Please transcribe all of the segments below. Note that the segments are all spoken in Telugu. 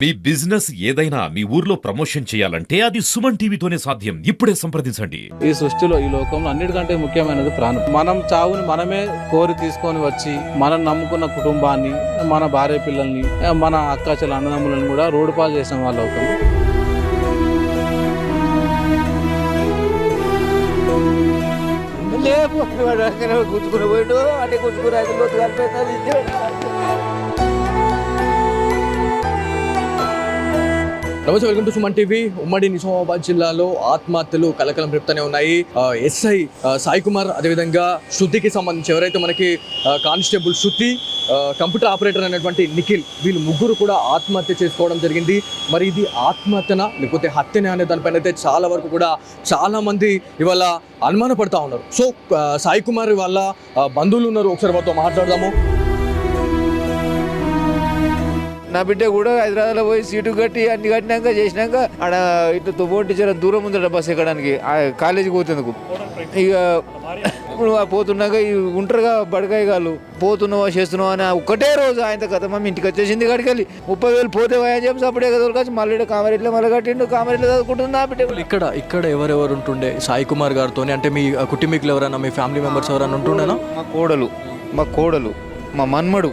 మీ బిజినెస్ ఏదైనా మీ ఊర్లో ప్రమోషన్ చేయాలంటే అది సుమన్ టీవీతోనే సాధ్యం. ఇప్పుడే సంప్రదించండి. ఈ సృష్టిలో ఈ లోకంలో అన్నిటికంటే ముఖ్యమైనది ప్రాణం. మనం చావుని మనమే కోరి తీసుకొని వచ్చి మనం నమ్ముకున్న కుటుంబాన్ని, మన భార్య పిల్లల్ని, మన అక్క చెల్లి అన్నదమ్ములను కూడా రోడ్డు పాలు చేసిన వాళ్ళు అవుతాం. గుంజుకుని పోయిండు అంటే గుంజుకుని అయితే లోతు కలిపేది. నమస్తే, వెల్కమ్ టు సుమన్ టీవీ. ఉమ్మడి నిజామాబాద్ జిల్లాలో ఆత్మహత్యలు కలకలం రేపుతూనే ఉన్నాయి. ఎస్ఐ సాయి కుమార్, అదేవిధంగా శృతికి సంబంధించి ఎవరైతే మనకి కానిస్టేబుల్ శృతి, కంప్యూటర్ ఆపరేటర్ అనేటువంటి నిఖిల్, వీళ్ళు ముగ్గురు కూడా ఆత్మహత్య చేసుకోవడం జరిగింది. మరి ఇది ఆత్మహత్యనా లేకపోతే హత్యనే అనే దానిపైన అయితే చాలా వరకు కూడా చాలా మంది ఇవాళ అనుమానపడతా ఉన్నారు. సో సాయి కుమార్ వాళ్ళ బంధువులు ఉన్నారు, ఒకసారి వారితో మాట్లాడదాము. నా బిడ్డ కూడా హైదరాబాద్లో పోయి సీటు కట్టి అన్ని కట్టినాక చేసినాక ఆడ ఇట్లా తువ్వోటి చాలా దూరం ఉందట బస్సు ఎక్కడానికి కాలేజీకి పోతేందుకు. ఇక ఇప్పుడు పోతున్నాక ఉంటారుగా బడకాయ కాళ్ళు, పోతున్నావా చేస్తున్నావా అని ఒకటే రోజు ఆయన కథ మమ్మీ ఇంటికి వచ్చేసింది. కాడికి వెళ్ళి 30,000 పోతే అని చెప్పి అప్పుడే కదలకొచ్చి మళ్ళీ కామరెట్లో మళ్ళీ కట్టిండు. కామరెట్లో చదువుకుంటుంది నా బిడ్డ. ఇక్కడ ఎవరెవరు ఉంటుండే సాయి కుమార్ గారితో? అంటే మీ కుటుంబీకులు ఎవరైనా, మీ ఫ్యామిలీ మెంబర్స్ ఎవరైనా ఉంటుండేనా? మా కోడలు, మా మన్మడు,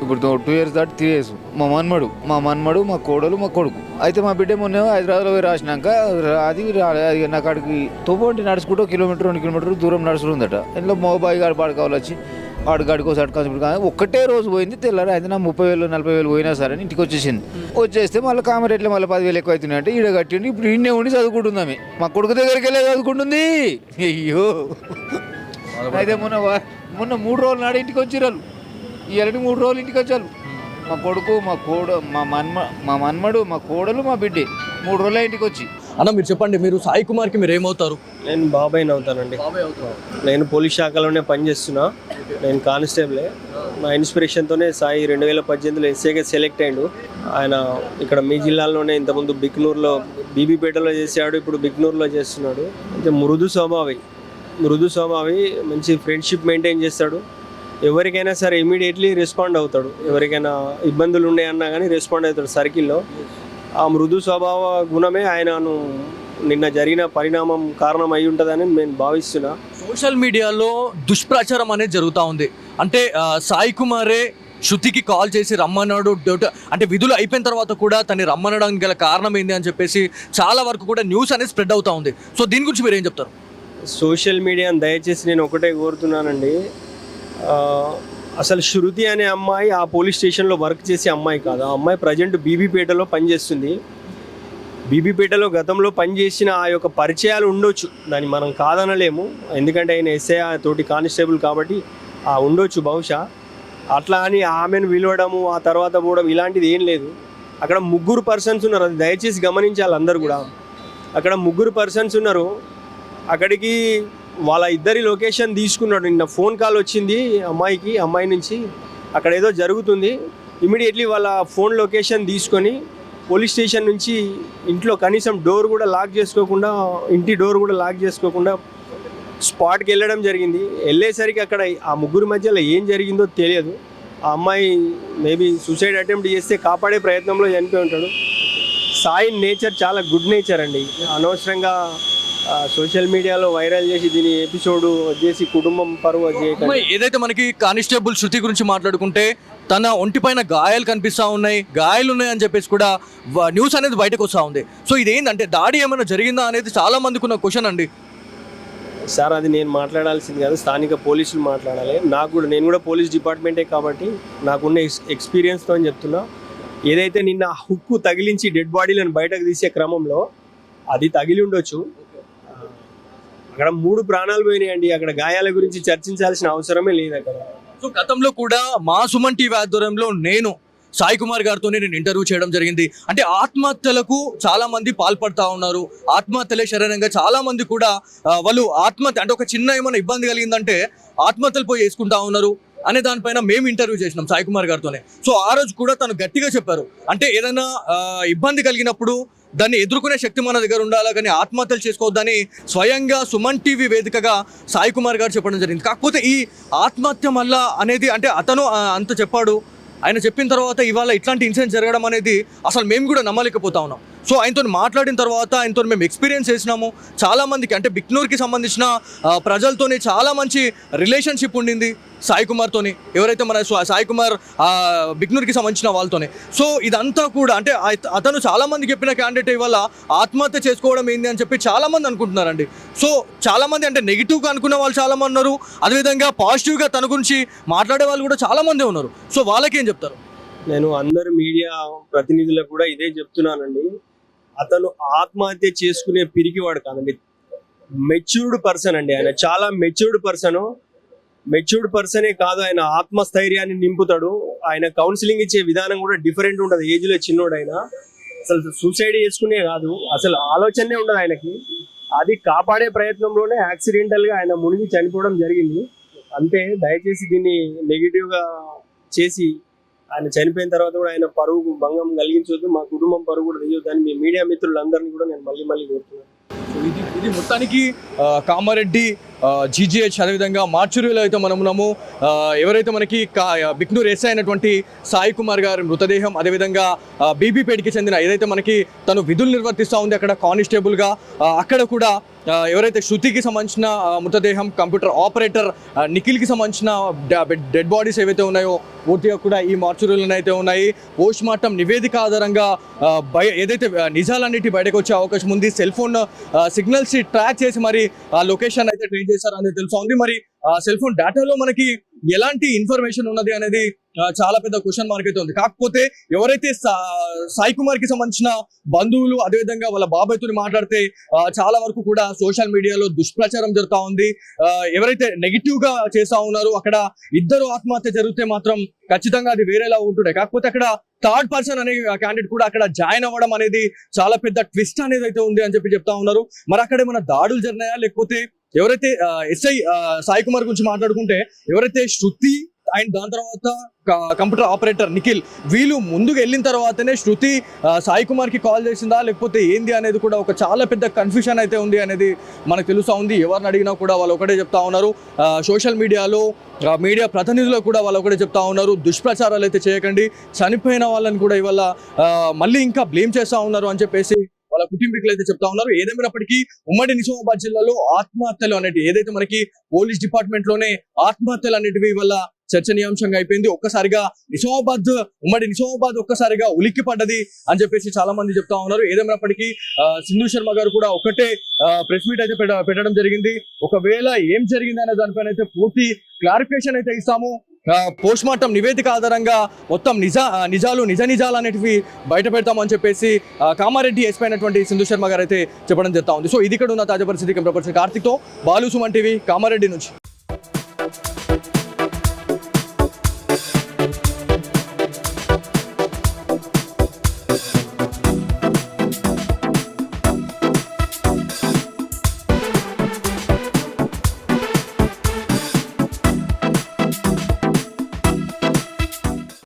ఇప్పుడు 2 years దాటి 3 years, మా మన్మడు, మా కోడలు, మా కొడుకు. అయితే మా బిడ్డ మొన్న హైదరాబాద్లో పోయి రాసినాక అది నాకు అక్కడికి తోపోంటి నడుచుకుంటూ 1-2 కిలోమీటర్ దూరం నడుచుకుందట. ఇంట్లో మోబాయి గాడు పాడుకోవాలి వచ్చి వాడు గడికో సట్కాల్సి ఒక్కటే రోజు పోయింది. తెల్లారి అయితే నా 30,000-40,000 పోయినా సరే ఇంటికి వచ్చేసింది. వచ్చేస్తే మళ్ళీ కామరేట్లో మళ్ళీ 10,000 ఎక్కువ అవుతున్నాయి అంటే ఈడ కట్టిండి. ఇప్పుడు ఈయనే ఉండి చదువుకుంటుంది. మా కొడుకు దగ్గరికి వెళ్ళి చదువుకుంటుంది. అయ్యో, అయితే మొన్న 3 రోజులు నాడు ఇంటికి వచ్చిరాలు. ఈ 3 రోజులు ఇంటికి వచ్చారు. మా కొడుకు, మా మన్మడు, మా కోడలు, మా బిడ్డే 3 రోజుల ఇంటికి వచ్చి. అన్న, మీరు చెప్పండి, మీరు సాయి కుమార్కి మీరు ఏమవుతారు? నేను బాబాయ్ని అవుతానండి. నేను పోలీస్ శాఖలోనే పనిచేస్తున్నా. నేను కానిస్టేబులే. మా ఇన్స్పిరేషన్తోనే సాయి 2018లో ఎస్ఐగా సెలెక్ట్ అయ్యాడు. ఆయన ఇక్కడ మీ జిల్లాలోనే ఇంతకుముందు బిక్నూరులో, బీబీపేటలో చేశాడు, ఇప్పుడు బిక్నూరులో చేస్తున్నాడు. అంటే మృదు స్వభావి, మంచి ఫ్రెండ్షిప్ మెయింటైన్ చేస్తాడు. ఎవరికైనా సరే ఇమీడియట్లీ రెస్పాండ్ అవుతాడు. ఎవరికైనా ఇబ్బందులు ఉన్నాయన్నా కానీ రెస్పాండ్ అవుతాడు సర్కిల్లో. ఆ మృదు స్వభావ గుణమే ఆయనను నిన్న జరిగిన పరిణామం కారణం అయి ఉంటుందని నేను భావిస్తున్నా. సోషల్ మీడియాలో దుష్ప్రచారం అనేది జరుగుతూ ఉంది. అంటే సాయి కుమారే శృతికి కాల్ చేసి రమ్మన్నాడు, అంటే విధులు అయిపోయిన తర్వాత కూడా తను రమ్మనడానికి గల కారణం ఏంది అని చెప్పేసి చాలా వరకు కూడా న్యూస్ అనేది స్ప్రెడ్ అవుతూ ఉంది. సో దీని గురించి మీరు ఏం చెప్తారు? సోషల్ మీడియాని దయచేసి నేను ఒకటే కోరుతున్నానండి, అసలు శృతి అనే అమ్మాయి ఆ పోలీస్ స్టేషన్లో వర్క్ చేసే అమ్మాయి కాదు. ఆ అమ్మాయి ప్రజెంట్ బీబీపేటలో పనిచేస్తుంది. బీబీపేటలో గతంలో పనిచేసిన ఆ యొక్క పరిచయాలు ఉండొచ్చు, దాన్ని మనం కాదనలేము. ఎందుకంటే ఆయన ఎస్ఐ తోటి కానిస్టేబుల్ కాబట్టి ఉండొచ్చు బహుశా. అట్లా అని ఆమెను పిలవడము, ఆ తర్వాత పోవడం ఇలాంటిది ఏం లేదు. అక్కడ 3 పర్సన్స్ ఉన్నారు, అది దయచేసి గమనించాలి అందరు కూడా. అక్కడ 3 పర్సన్స్ ఉన్నారు. అక్కడికి వాళ్ళ ఇద్దరి లొకేషన్ తీసుకున్నాడు. నిన్న ఫోన్ కాల్ వచ్చింది అమ్మాయి నుంచి, అక్కడ ఏదో జరుగుతుంది. ఇమీడియట్లీ వాళ్ళ ఫోన్ లొకేషన్ తీసుకొని పోలీస్ స్టేషన్ నుంచి ఇంట్లో కనీసం ఇంటి డోర్ కూడా లాక్ చేసుకోకుండా స్పాట్కి వెళ్ళడం జరిగింది. వెళ్ళేసరికి అక్కడ ఆ 3 మధ్యలో ఏం జరిగిందో తెలియదు. ఆ అమ్మాయి మేబీ సూసైడ్ అటెంప్ట్ చేస్తే కాపాడే ప్రయత్నంలో చనిపోయి ఉంటాడు. సాయి నేచర్ చాలా గుడ్ నేచర్ అండి. అనవసరంగా సోషల్ మీడియాలో వైరల్ చేసి దీని ఎపిసోడ్ వచ్చేసి కుటుంబం పరువు చేయకుండా. ఏదైతే మనకి కానిస్టేబుల్ శృతి గురించి మాట్లాడుకుంటే తన ఒంటిపైన గాయాలు కనిపిస్తూ ఉన్నాయి, గాయాలు ఉన్నాయని చెప్పేసి కూడా న్యూస్ అనేది బయటకు వస్తూ ఉంది. సో ఇదేంటంటే దాడి ఏమైనా జరిగిందా అనేది చాలా మందికి ఉన్న క్వశ్చన్ అండి. సార్, అది నేను మాట్లాడాల్సింది కాదు, స్థానిక పోలీసులు మాట్లాడాలి. నేను కూడా పోలీస్ డిపార్ట్మెంటే కాబట్టి నాకున్న ఎక్స్పీరియన్స్తో అని చెప్తున్నా. ఏదైతే నిన్న హుక్కు తగిలించి డెడ్ బాడీలను బయటకు తీసే క్రమంలో అది తగిలి ఉండొచ్చు. అక్కడ 3 ప్రాణాలు పోయినాయండి. అక్కడ గాయాల గురించి చర్చించాల్సిన అవసరమే లేదు అక్కడ. సో గతంలో కూడా మా సుమన్ టీవీ ఆధ్వర్యంలో నేను సాయి కుమార్ గారితోనే నేను ఇంటర్వ్యూ చేయడం జరిగింది. అంటే ఆత్మహత్యలకు చాలా మంది పాల్పడతా ఉన్నారు. ఆత్మహత్యలే శరీరంగా చాలా మంది కూడా వాళ్ళు ఆత్మహత్య అంటే ఒక చిన్న ఏమైనా ఇబ్బంది కలిగిందంటే ఆత్మహత్యలు పోయి వేసుకుంటా ఉన్నారు అనే దానిపైన మేము ఇంటర్వ్యూ చేసినాం సాయి కుమార్ గారితోనే. సో ఆ రోజు కూడా తను గట్టిగా చెప్పారు, అంటే ఏదైనా ఇబ్బంది కలిగినప్పుడు దాన్ని ఎదుర్కొనే శక్తి మన దగ్గర ఉండాలా, కానీ ఆత్మహత్యలు చేసుకోవద్దని స్వయంగా సుమన్ టీవీ వేదికగా సాయి కుమార్ గారు చెప్పడం జరిగింది. కాకపోతే ఈ ఆత్మహత్య మళ్ళా అనేది అంటే అతను అంత చెప్పాడు, ఆయన చెప్పిన తర్వాత ఇవాళ ఇట్లాంటి ఇన్సిడెంట్ జరగడం అనేది అసలు మేము కూడా నమ్మలేకపోతా ఉన్నాం. సో ఆయనతో మాట్లాడిన తర్వాత ఆయనతో మేము ఎక్స్పీరియన్స్ చేసినాము. చాలామందికి అంటే బిక్నూర్కి సంబంధించిన ప్రజలతోని చాలా మంచి రిలేషన్షిప్ ఉండింది సాయి కుమార్తోని, ఎవరైతే మన సాయి కుమార్ బిక్నూర్కి సంబంధించిన వాళ్ళతోనే. సో ఇదంతా కూడా అంటే అతను చాలామందికి చెప్పిన క్యాండిడేట్ ఇవాళ ఆత్మహత్య చేసుకోవడం ఏంది అని చెప్పి చాలామంది అనుకుంటున్నారండి. సో చాలామంది అంటే నెగిటివ్గా అనుకున్న వాళ్ళు చాలామంది ఉన్నారు, అదేవిధంగా పాజిటివ్గా తన గురించి మాట్లాడే వాళ్ళు కూడా చాలామంది ఉన్నారు. సో వాళ్ళకేం చెప్తారు? నేను అందరు మీడియా ప్రతినిధులకు కూడా ఇదే చెప్తున్నానండి. అతను ఆత్మహత్య చేసుకునే పిరికివాడు కాదండి, మెచ్యూర్డ్ పర్సన్ అండి. ఆయన చాలా మెచ్యూర్డ్ పర్సనే కాదు, ఆయన ఆత్మస్థైర్యాన్ని నింపుతాడు. ఆయన కౌన్సిలింగ్ ఇచ్చే విధానం కూడా డిఫరెంట్ ఉంటుంది. ఏజ్లో చిన్నోడు ఆయన అసలు సూసైడ్ చేసుకునే కాదు, అసలు ఆలోచనే ఉండదు ఆయనకి. అది కాపాడే ప్రయత్నంలోనే యాక్సిడెంటల్గా ఆయన మునిగి చనిపోవడం జరిగింది. అంతే, దయచేసి దీన్ని నెగిటివ్గా చేసి ఆయన చనిపోయిన తర్వాత కూడా ఆయన పరువు భంగం కలిగించొద్దు, మా కుటుంబం పరువు కూడా తీయొద్దని మీ మీడియా మిత్రులందరినీ కూడా నేను మళ్ళీ కోరుతున్నాను. ఇది మొత్తానికి కామారెడ్డి జీజీహెచ్ అదేవిధంగా మార్చురీలో అయితే మనం ఉన్నాము. ఎవరైతే మనకి బిక్నూర్ ఎస్ఐ అయినటువంటి సాయి కుమార్ గారి మృతదేహం, అదేవిధంగా బీబీపేటకి చెందిన ఏదైతే మనకి తను విధులు నిర్వర్తిస్తూ ఉంది అక్కడ కానిస్టేబుల్గా, అక్కడ కూడా ఎవరైతే శృతికి సంబంధించిన మృతదేహం, కంప్యూటర్ ఆపరేటర్ నిఖిల్కి సంబంధించిన డెడ్ బాడీస్ ఏవైతే ఉన్నాయో పూర్తిగా కూడా ఈ మార్చురీలోనే అయితే ఉన్నాయి. పోస్ట్ మార్టం నివేదిక ఆధారంగా ఏదైతే నిజాలన్నిటి బయటకు వచ్చే అవకాశం ఉంది. సెల్ ఫోన్ సిగ్నల్స్ ట్రాక్ చేసి మరి ఆ లొకేషన్ అయితే ట్రేస్ చేశారు అనేది తెలుసా ఉంది. మరి సెల్ ఫోన్ డేటాలో మనకి ఎలాంటి ఇన్ఫర్మేషన్ ఉన్నది అనేది చాలా పెద్ద క్వశ్చన్ మార్క్ అయితే ఉంది. కాకపోతే ఎవరైతే సాయి కుమార్ కి సంబంధించిన బంధువులు అదేవిధంగా వాళ్ళ బాబాయ్తో మాట్లాడితే చాలా వరకు కూడా సోషల్ మీడియాలో దుష్ప్రచారం జరుగుతూ ఉంది. ఎవరైతే నెగిటివ్ గా చేస్తా ఉన్నారో అక్కడ ఇద్దరు ఆత్మహత్య జరిగితే మాత్రం ఖచ్చితంగా అది వేరేలా ఉంటుండే. కాకపోతే అక్కడ థర్డ్ పర్సన్ అనే క్యాండిడేట్ కూడా అక్కడ జాయిన్ అవ్వడం అనేది చాలా పెద్ద ట్విస్ట్ అనేది అయితే ఉంది అని చెప్పి చెప్తా ఉన్నారు. మరి అక్కడ ఏమైనా దాడులు జరిగినాయా, లేకపోతే ఎవరైతే ఎస్ఐ సాయి కుమార్ గురించి మాట్లాడుకుంటే ఎవరైతే శృతి అండ్ దాని తర్వాత కంప్యూటర్ ఆపరేటర్ నిఖిల్ వీళ్ళు ముందుకు వెళ్ళిన తర్వాతనే శృతి సాయి కుమార్ కి కాల్ చేసిందా లేకపోతే ఏంది అనేది కూడా ఒక చాలా పెద్ద కన్ఫ్యూషన్ అయితే ఉంది అనేది మనకు తెలుస్తూ ఉంది. ఎవరిని అడిగినా కూడా వాళ్ళు ఒకటే చెప్తా ఉన్నారు, సోషల్ మీడియాలో మీడియా ప్రతినిధులు కూడా వాళ్ళు ఒకటే చెప్తా ఉన్నారు, దుష్ప్రచారాలు అయితే చేయకండి, చనిపోయిన వాళ్ళని కూడా ఇవాళ మళ్ళీ ఇంకా బ్లేమ్ చేస్తా ఉన్నారు అని చెప్పేసి వాళ్ళ కుటుంబీకులు అయితే చెప్తా ఉన్నారు. ఏదేమైనప్పటికీ ఉమ్మడి నిజామాబాద్ జిల్లాలో ఆత్మహత్యలు అనేటివి ఏదైతే మనకి పోలీస్ డిపార్ట్మెంట్ లోనే ఆత్మహత్యలు అనేటివి వల్ల చర్చనీయాంశంగా అయిపోయింది. ఒక్కసారిగా ఉమ్మడి నిజామాబాద్ ఒక్కసారిగా ఉలిక్కి పడ్డది అని చెప్పేసి చాలా మంది చెప్తా ఉన్నారు. ఏదేమైనప్పటికీ సింధు శర్మ గారు కూడా ఒకటే ప్రెస్ మీట్ అయితే పెట్టడం జరిగింది. ఒకవేళ ఏం జరిగింది అనే దానిపైన అయితే పూర్తి క్లారిఫికేషన్ అయితే ఇస్తాము. పోస్ట్ మార్టం నివేదిక ఆధారంగా మొత్తం నిజాలు అనేటివి బయట పెడతామని చెప్పేసి కామారెడ్డి ఎస్పీ అయినటువంటి సింధు శర్మ గారు అయితే చెప్పడం జరుగుతా ఉంది. సో ఇది ఇక్కడ ఉన్న తాజా పరిస్థితి. కెమెరా పర్సన్ కార్తిక్తో బాలు, సుమన్ టీవీ, కామారెడ్డి నుంచి.